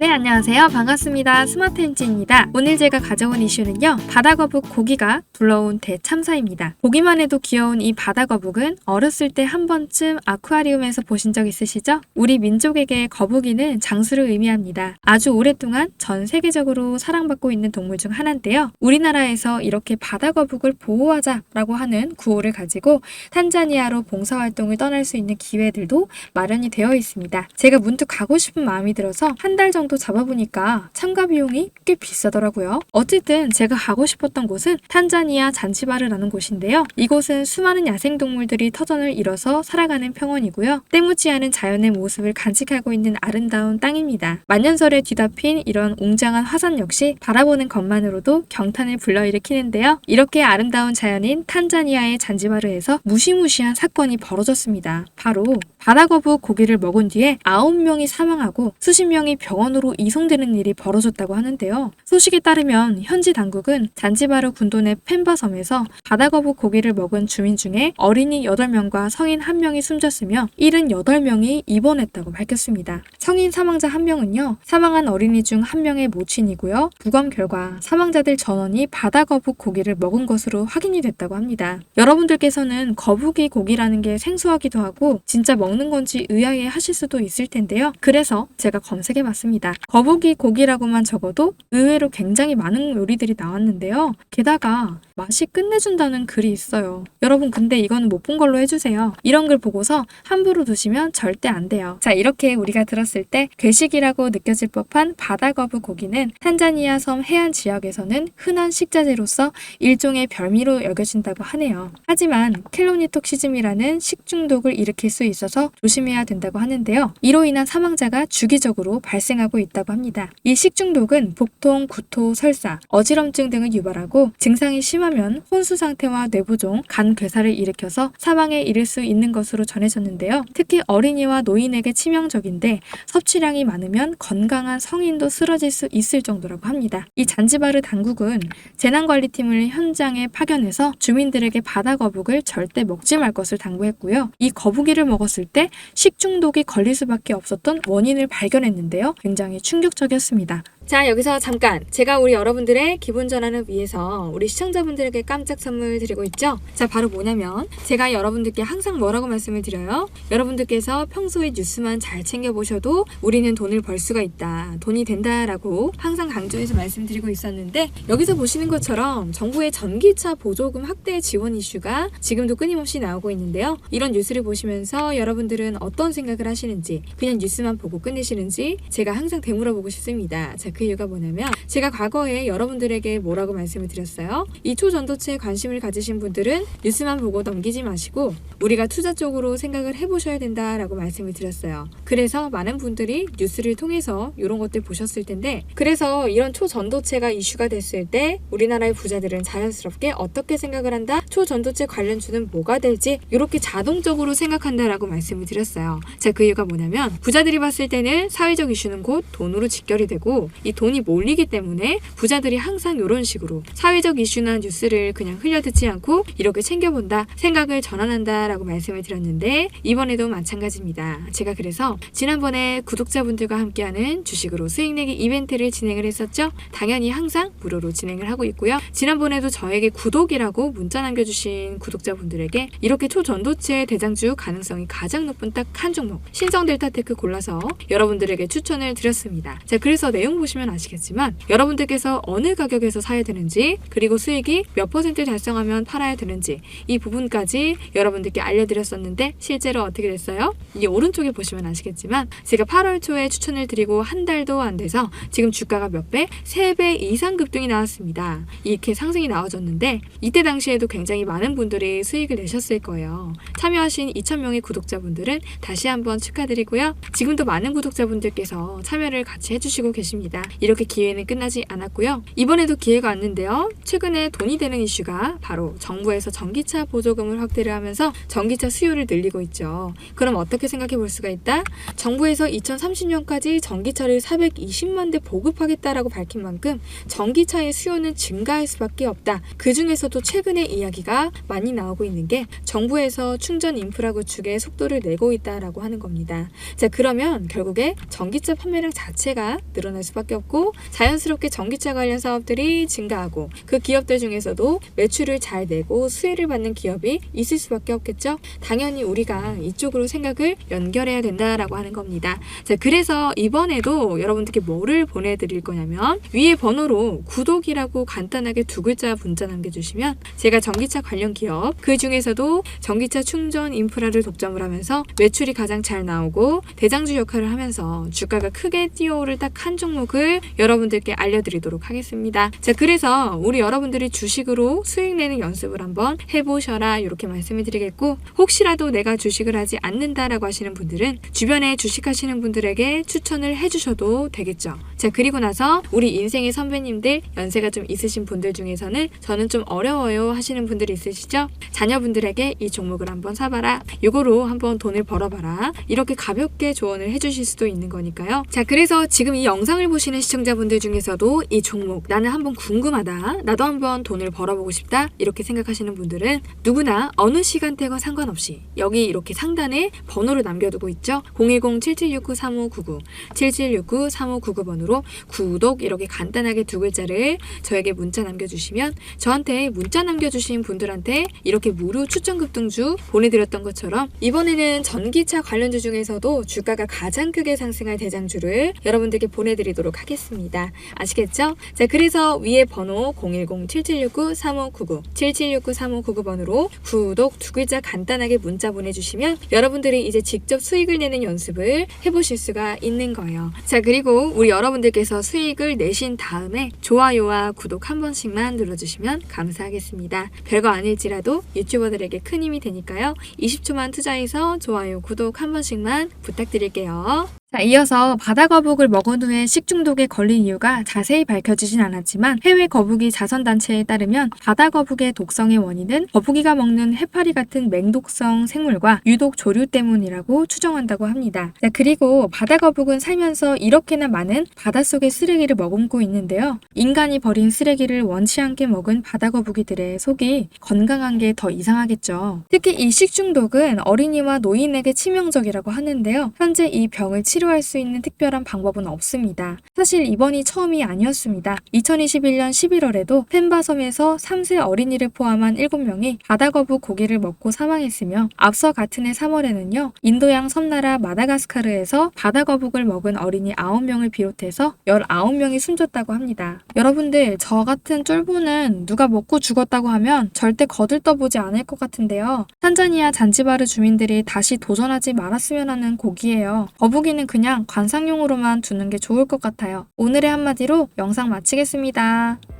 네, 안녕하세요. 반갑습니다. 스마트엔지입니다. 오늘 제가 가져온 이슈는요, 바다거북 고기가 둘러온 대참사입니다. 보기만 해도 귀여운 이 바다거북은 어렸을 때 한 번쯤 아쿠아리움에서 보신 적 있으시죠? 우리 민족에게 거북이는 장수를 의미합니다. 아주 오랫동안 전 세계적으로 사랑받고 있는 동물 중 하나인데요. 우리나라에서 이렇게 바다거북을 보호하자라고 하는 구호를 가지고 탄자니아로 봉사활동을 떠날 수 있는 기회들도 마련이 되어 있습니다. 제가 문득 가고 싶은 마음이 들어서 한 달 정도 잡아보니까 참가 비용이 꽤 비싸더라고요. 어쨌든 제가 가고 싶었던 곳은 탄자니아 잔지바르라는 곳인데요. 이곳은 수많은 야생동물들이 터전을 이뤄서 살아가는 평원이고요. 때묻지 않은 자연의 모습을 간직하고 있는 아름다운 땅입니다. 만년설에 뒤덮인 이런 웅장한 화산 역시 바라보는 것만으로도 경탄을 불러일으키는데요. 이렇게 아름다운 자연인 탄자니아의 잔지바르에서 무시무시한 사건이 벌어졌습니다. 바로 바다거북 고기를 먹은 뒤에 9명이 사망하고 수십 명이 병원으로 이송되는 일이 벌어졌다고 하는데요. 소식에 따르면 현지 당국은 잔지바르 군도내 펜바섬에서 바다거북 고기를 먹은 주민 중에 어린이 8명과 성인 1명이 숨졌으며 78명이 입원했다고 밝혔습니다. 성인 사망자 1명은요, 사망한 어린이 중 1명의 모친이고요. 부검 결과 사망자들 전원이 바다거북 고기를 먹은 것으로 확인이 됐다고 합니다. 여러분들께서는 거북이 고기라는 게 생소하기도 하고 진짜 먹는 건지 의아해 하실 수도 있을 텐데요. 그래서 제가 검색해봤습니다. 거북이 고기라고만 적어도 의외로 굉장히 많은 요리들이 나왔는데요. 게다가 맛이 끝내준다는 글이 있어요. 여러분, 근데 이거는 못 본 걸로 해주세요. 이런 글 보고서 함부로 드시면 절대 안 돼요. 자, 이렇게 우리가 들었을 때 괴식이라고 느껴질 법한 바다거북 고기는 탄자니아 섬 해안 지역에서는 흔한 식자재로서 일종의 별미로 여겨진다고 하네요. 하지만 켈로니톡시즘이라는 식중독을 일으킬 수 있어서 조심해야 된다고 하는데요. 이로 인한 사망자가 주기적으로 발생하고 있다고 합니다. 이 식중독은 복통, 구토, 설사, 어지럼증 등을 유발하고 증상이 심하면 혼수 상태와 뇌부종, 간 괴사를 일으켜서 사망에 이를 수 있는 것으로 전해졌는데요. 특히 어린이와 노인에게 치명적인데 섭취량이 많으면 건강한 성인도 쓰러질 수 있을 정도라고 합니다. 이 잔지바르 당국은 재난관리팀을 현장에 파견해서 주민들에게 바다거북을 절대 먹지 말 것을 당부했고요. 이 거북이를 먹었을 때 식중독이 걸릴 수밖에 없었던 원인을 발견했는데요. 굉장히 충격적이었습니다. 자, 여기서 잠깐 제가 우리 여러분들의 기분 전환을 위해서 우리 시청자분들에게 깜짝 선물 드리고 있죠. 자, 바로 뭐냐면 제가 여러분들께 항상 뭐라고 말씀을 드려요? 여러분들께서 평소에 뉴스만 잘 챙겨보셔도 우리는 돈을 벌 수가 있다, 돈이 된다라고 항상 강조해서 말씀드리고 있었는데, 여기서 보시는 것처럼 정부의 전기차 보조금 확대 지원 이슈가 지금도 끊임없이 나오고 있는데요. 이런 뉴스를 보시면서 여러분들은 어떤 생각을 하시는지, 그냥 뉴스만 보고 끝내시는지 제가 항상 되물어보고 싶습니다. 자, 그 이유가 뭐냐면 제가 과거에 여러분들에게 뭐라고 말씀을 드렸어요? 이 초전도체에 관심을 가지신 분들은 뉴스만 보고 넘기지 마시고 우리가 투자 쪽으로 생각을 해보셔야 된다라고 말씀을 드렸어요. 그래서 많은 분들이 뉴스를 통해서 이런 것들 보셨을 텐데, 그래서 이런 초전도체가 이슈가 됐을 때 우리나라의 부자들은 자연스럽게 어떻게 생각을 한다? 초전도체 관련주는 뭐가 될지 이렇게 자동적으로 생각한다라고 말씀을 드렸어요. 자, 그 이유가 뭐냐면 부자들이 봤을 때는 사회적 이슈는 곧 돈으로 직결이 되고 이 돈이 몰리기 때문에 부자들이 항상 이런 식으로 사회적 이슈나 뉴스를 그냥 흘려듣지 않고 이렇게 챙겨본다, 생각을 전환한다라고 말씀을 드렸는데 이번에도 마찬가지입니다. 제가 그래서 지난번에 구독자분들과 함께하는 주식으로 수익내기 이벤트를 진행을 했었죠. 당연히 항상 무료로 진행을 하고 있고요. 지난번에도 저에게 구독이라고 문자 남겨주신 구독자분들에게 이렇게 초전도체 대장주 가능성이 가장 높은 딱 한 종목 신성델타테크 골라서 여러분들에게 추천을 드렸습니다. 자, 그래서 내용 보시면 아시겠지만 여러분들께서 어느 가격에서 사야 되는지, 그리고 수익이 몇 % 달성하면 팔아야 되는지 이 부분까지 여러분들께 알려드렸었는데 실제로 어떻게 됐어요? 이 오른쪽에 보시면 아시겠지만 제가 8월 초에 추천을 드리고 한 달도 안 돼서 지금 주가가 몇 배? 3배 이상 급등이 나왔습니다. 이렇게 상승이 나와줬는데 이때 당시에도 굉장히 많은 분들이 수익을 내셨을 거예요. 참여하신 2,000명의 구독자분들은 다시 한번 축하드리고요. 지금도 많은 구독자분들께서 참여를 같이 해주시고 계십니다. 이렇게 기회는 끝나지 않았고요. 이번에도 기회가 왔는데요. 최근에 돈이 되는 이슈가 바로 정부에서 전기차 보조금을 확대를 하면서 전기차 수요를 늘리고 있죠. 그럼 어떻게 생각해 볼 수가 있다? 정부에서 2030년까지 전기차를 420만 대 보급하겠다라고 밝힌 만큼 전기차의 수요는 증가할 수밖에 없다. 그 중에서도 최근에 이야기가 많이 나오고 있는 게 정부에서 충전 인프라 구축에 속도를 내고 있다라고 하는 겁니다. 자, 그러면 결국에 전기차 판매량 자체가 늘어날 수밖에 없고 자연스럽게 전기차 관련 사업들이 증가하고 그 기업들 중에서도 매출을 잘 내고 수혜를 받는 기업이 있을 수밖에 없겠죠. 당연히 우리가 이쪽으로 생각을 연결해야 된다라고 하는 겁니다. 자, 그래서 이번에도 여러분들께 뭐를 보내드릴 거냐면 위에 번호로 구독이라고 간단하게 두 글자 문자 남겨주시면 제가 전기차 관련 기업 그 중에서도 전기차 충전 인프라를 독점을 하면서 매출이 가장 잘 나오고 대장주 역할을 하면서 주가가 크게 뛰어오를 딱 한 종목을 여러분들께 알려드리도록 하겠습니다. 자, 그래서 우리 여러분들이 주식으로 수익 내는 연습을 한번 해보셔라 이렇게 말씀을 드리겠고 혹시라도 내가 주식을 하지 않는다라고 하시는 분들은 주변에 주식하시는 분들에게 추천을 해주셔도 되겠죠. 자, 그리고 나서 우리 인생의 선배님들 연세가 좀 있으신 분들 중에서는 저는 좀 어려워요 하시는 분들이 있으시죠? 자녀분들에게 이 종목을 한번 사봐라. 이거로 한번 돈을 벌어봐라. 이렇게 가볍게 조언을 해주실 수도 있는 거니까요. 자, 그래서 지금 이 영상을 보시는 시청자분들 중에서도 이 종목 나는 한번 궁금하다. 나도 한번 돈을 벌어보고 싶다. 이렇게 생각하시는 분들은 누구나 어느 시간대와 상관없이 여기 이렇게 상단에 번호를 남겨두고 있죠. 010-7769-3599 7769-3599번으로 구독 이렇게 간단하게 두 글자를 저에게 문자 남겨주시면 저한테 문자 남겨주신 분들한테 이렇게 무료 추천 급등주 보내드렸던 것처럼 이번에는 전기차 관련주 중에서도 주가가 가장 크게 상승할 대장주를 여러분들께 보내드리도록 하겠습니다. 아시겠죠? 자, 그래서 위에 번호 010-7769-3599 7769-3599번으로 구독 두 글자 간단하게 문자 보내주시면 여러분들이 이제 직접 수익을 내는 연습을 해보실 수가 있는 거예요. 자, 그리고 우리 여러분들께서 수익을 내신 다음에 좋아요와 구독 한 번씩만 눌러주시면 감사하겠습니다. 별거 아닐지라도 유튜버들에게 큰 힘이 되니까요. 20초만 투자해서 좋아요, 구독 한 번씩만 부탁드릴게요. 자, 이어서 바다거북을 먹은 후에 식중독에 걸린 이유가 자세히 밝혀지진 않았지만 해외 거북이 자선단체에 따르면 바다거북의 독성의 원인은 거북이가 먹는 해파리 같은 맹독성 생물과 유독 조류 때문이라고 추정한다고 합니다. 자, 그리고 바다거북은 살면서 이렇게나 많은 바닷속의 쓰레기를 머금고 있는데요. 인간이 버린 쓰레기를 원치 않게 먹은 바다거북이들의 속이 건강한 게 더 이상하겠죠. 특히 이 식중독은 어린이와 노인에게 치명적이라고 하는데요. 현재 이 병을 치료할 수 있는 특별한 방법은 없습니다. 사실 이번이 처음이 아니었습니다. 2021년 11월에도 펜바섬에서 3세 어린이를 포함한 7명이 바다거북 고기를 먹고 사망했으며 앞서 같은 해 3월에는요. 인도양 섬나라 마다가스카르에서 바다거북을 먹은 어린이 9명을 비롯해서 19명이 숨졌다고 합니다. 여러분들, 저 같은 쫄보는 누가 먹고 죽었다고 하면 절대 거들떠보지 않을 것 같은데요. 탄자니아 잔지바르 주민들이 다시 도전하지 말았으면 하는 고기예요. 거북이는 그냥 관상용으로만 두는 게 좋을 것 같아요. 오늘의 한마디로 영상 마치겠습니다.